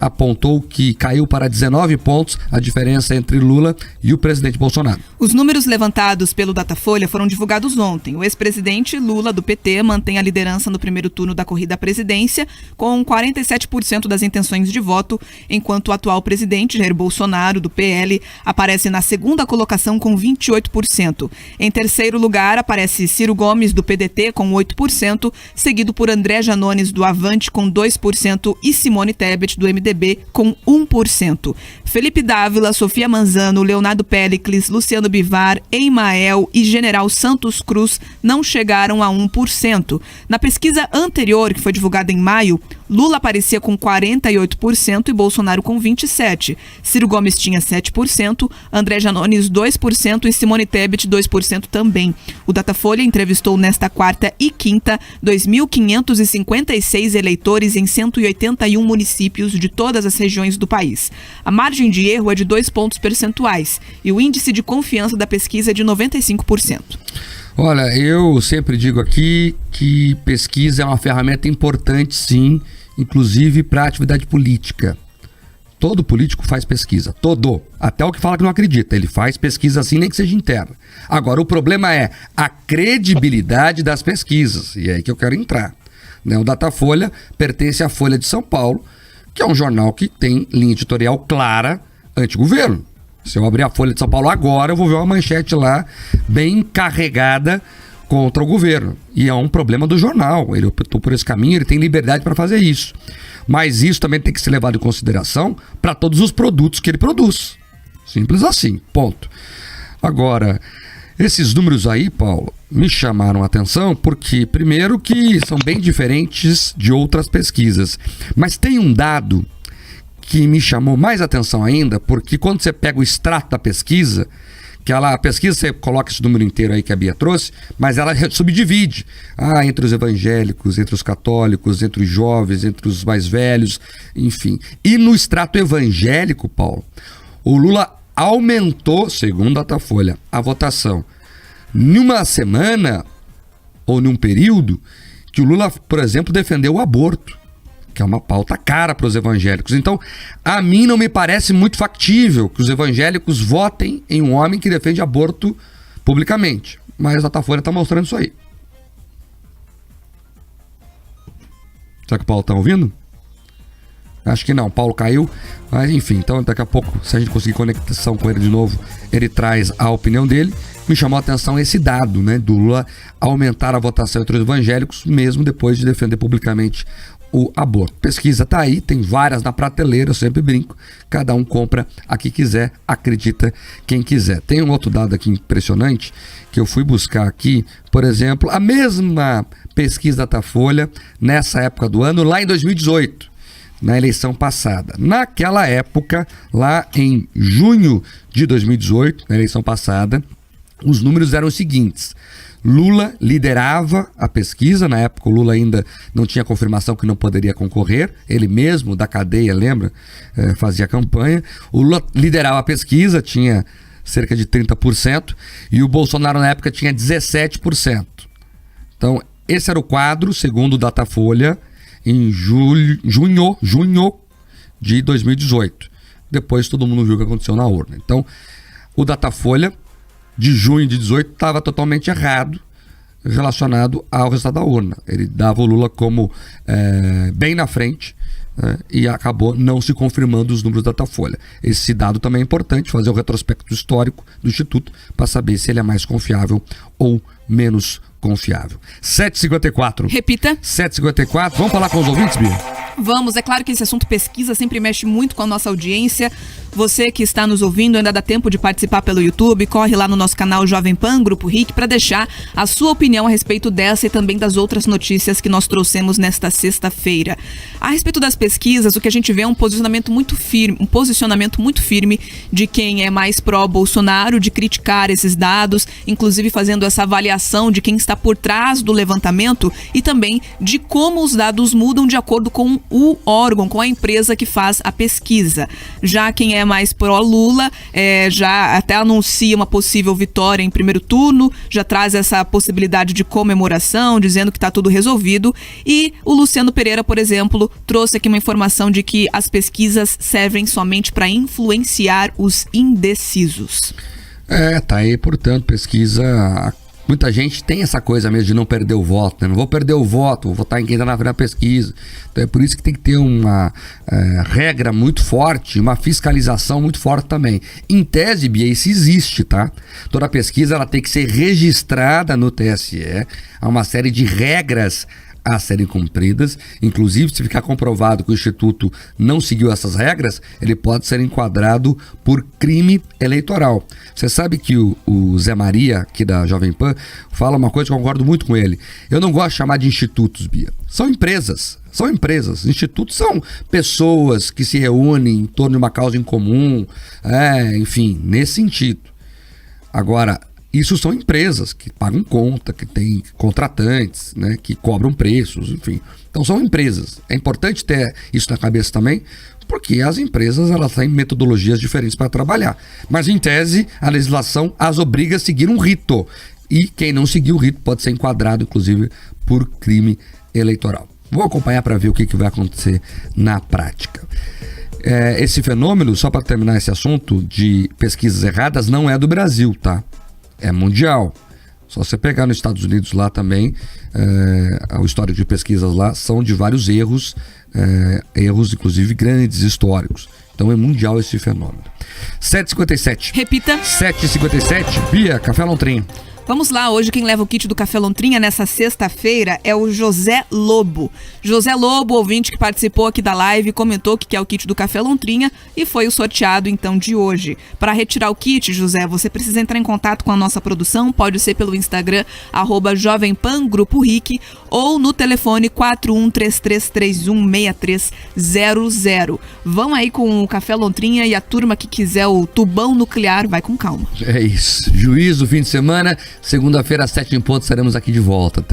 apontou que caiu para 19 pontos a diferença entre Lula e o presidente Bolsonaro. Os números levantados pelo Datafolha foram divulgados ontem. O ex-presidente Lula, do PT, mantém a liderança no primeiro turno da corrida à presidência, com 47% das intenções de voto, enquanto o atual presidente, Jair Bolsonaro, do PL, aparece na segunda colocação com 28%. Em terceiro lugar, aparece Ciro Gomes, do PDT, com 8%, seguido por André Janones, do Avante, com 2%, e Simone Tebet, do MDB, com 1%. Felipe Dávila, Sofia Manzano, Leonardo Péricles, Luciano Bivar, Emael e General Santos Cruz não chegaram a 1%. Na pesquisa anterior, que foi divulgada em maio, Lula aparecia com 48% e Bolsonaro com 27%. Ciro Gomes tinha 7%, André Janones 2% e Simone Tebet 2% também. O Datafolha entrevistou nesta quarta e quinta 2.556 eleitores em 181 municípios de todas as regiões do país. A margem de erro é de 2 pontos percentuais e o índice de confiança da pesquisa é de 95%. Olha, eu sempre digo aqui que pesquisa é uma ferramenta importante, sim, inclusive para a atividade política. Todo político faz pesquisa, todo. Até o que fala que não acredita, ele faz pesquisa assim, nem que seja interna. Agora, o problema é a credibilidade das pesquisas, e é aí que eu quero entrar. O Datafolha pertence à Folha de São Paulo, que é um jornal que tem linha editorial clara anti-governo. Se eu abrir a Folha de São Paulo agora, eu vou ver uma manchete lá bem carregada contra o governo. E é um problema do jornal. Ele optou por esse caminho, ele tem liberdade para fazer isso. Mas isso também tem que ser levado em consideração para todos os produtos que ele produz. Simples assim, ponto. Agora, esses números aí, Paulo, me chamaram a atenção porque, primeiro, que são bem diferentes de outras pesquisas. Mas tem um dado que me chamou mais atenção ainda, porque quando você pega o extrato da pesquisa, a pesquisa você coloca esse número inteiro aí que a Bia trouxe, mas ela subdivide entre os evangélicos, entre os católicos, entre os jovens, entre os mais velhos, enfim. E no extrato evangélico, Paulo, o Lula aumentou, segundo a Datafolha, a votação numa semana ou num período que o Lula, por exemplo, defendeu o aborto, que é uma pauta cara para os evangélicos. Então, a mim não me parece muito factível que os evangélicos votem em um homem que defende aborto publicamente. Mas a Datafolha está mostrando isso aí. Será que o Paulo está ouvindo? Acho que não, o Paulo caiu. Mas enfim, então daqui a pouco, se a gente conseguir conexão com ele de novo, ele traz a opinião dele. Me chamou a atenção esse dado, do Lula aumentar a votação entre os evangélicos, mesmo depois de defender publicamente o aborto. Pesquisa tá aí, tem várias na prateleira, eu sempre brinco, cada um compra a que quiser, acredita quem quiser. Tem um outro dado aqui impressionante, que eu fui buscar aqui, por exemplo, a mesma pesquisa da Datafolha, nessa época do ano, lá em 2018, na eleição passada. Naquela época, lá em junho de 2018, na eleição passada, os números eram os seguintes: Lula liderava a pesquisa, na época o Lula ainda não tinha confirmação que não poderia concorrer, ele mesmo da cadeia, lembra? Fazia campanha. O Lula liderava a pesquisa, tinha cerca de 30%, e o Bolsonaro na época tinha 17%. Então, esse era o quadro, segundo o Datafolha, em junho de 2018. Depois todo mundo viu o que aconteceu na urna. Então, o Datafolha de junho de 18 estava totalmente errado relacionado ao resultado da urna. Ele dava o Lula como bem na frente, e acabou não se confirmando os números da Datafolha. Esse dado também é importante, fazer o retrospecto histórico do Instituto para saber se ele é mais confiável ou menos confiável. 7h54. Repita. 7h54. Vamos falar com os ouvintes, Bia? Vamos, é claro que esse assunto pesquisa sempre mexe muito com a nossa audiência. Você que está nos ouvindo, ainda dá tempo de participar pelo YouTube, corre lá no nosso canal Jovem Pan, Grupo RIC, para deixar a sua opinião a respeito dessa e também das outras notícias que nós trouxemos nesta sexta-feira. A respeito das pesquisas, o que a gente vê é um posicionamento muito firme de quem é mais pró-Bolsonaro, de criticar esses dados, inclusive fazendo essa avaliação de quem está está por trás do levantamento e também de como os dados mudam de acordo com o órgão, com a empresa que faz a pesquisa. Já quem é mais pró-Lula já até anuncia uma possível vitória em primeiro turno, já traz essa possibilidade de comemoração, dizendo que está tudo resolvido. E o Luciano Pereira, por exemplo, trouxe aqui uma informação de que as pesquisas servem somente para influenciar os indecisos. Tá aí, portanto, pesquisa. Muita gente tem essa coisa mesmo de não perder o voto, né? Não vou perder o voto, vou votar em quem está na frente da pesquisa. Então é por isso que tem que ter uma regra muito forte, uma fiscalização muito forte também. Em tese, Bia, isso existe, tá? Toda pesquisa ela tem que ser registrada no TSE, há uma série de regras a serem cumpridas, inclusive se ficar comprovado que o Instituto não seguiu essas regras, ele pode ser enquadrado por crime eleitoral. Você sabe que o Zé Maria, aqui da Jovem Pan, fala uma coisa que eu concordo muito com ele. Eu não gosto de chamar de institutos, Bia. São empresas. Institutos são pessoas que se reúnem em torno de uma causa em comum, enfim, nesse sentido. Agora, isso são empresas que pagam conta, que têm contratantes, né, que cobram preços, enfim. Então são empresas. É importante ter isso na cabeça também, porque as empresas elas têm metodologias diferentes para trabalhar. Mas em tese, a legislação as obriga a seguir um rito. E quem não seguir o rito pode ser enquadrado, inclusive, por crime eleitoral. Vou acompanhar para ver o que vai acontecer na prática. Esse fenômeno, só para terminar esse assunto de pesquisas erradas, não é do Brasil, tá? É mundial. Só você pegar nos Estados Unidos lá também, o histórico de pesquisas lá são de vários erros, inclusive grandes, históricos. Então é mundial esse fenômeno. 7h57. Repita. 7h57. Bia, Café Lontrinha. Vamos lá, hoje quem leva o kit do Café Lontrinha nessa sexta-feira é o José Lobo. José Lobo, ouvinte que participou aqui da live, comentou que quer o kit do Café Lontrinha e foi o sorteado então de hoje. Para retirar o kit, José, você precisa entrar em contato com a nossa produção, pode ser pelo Instagram, @JovemPanGrupoRic ou no telefone 4133316300. Vão aí com o Café Lontrinha e a turma que quiser o tubão nuclear, vai com calma. É isso. Juízo, fim de semana. Segunda-feira, às 7h em ponto, estaremos aqui de volta.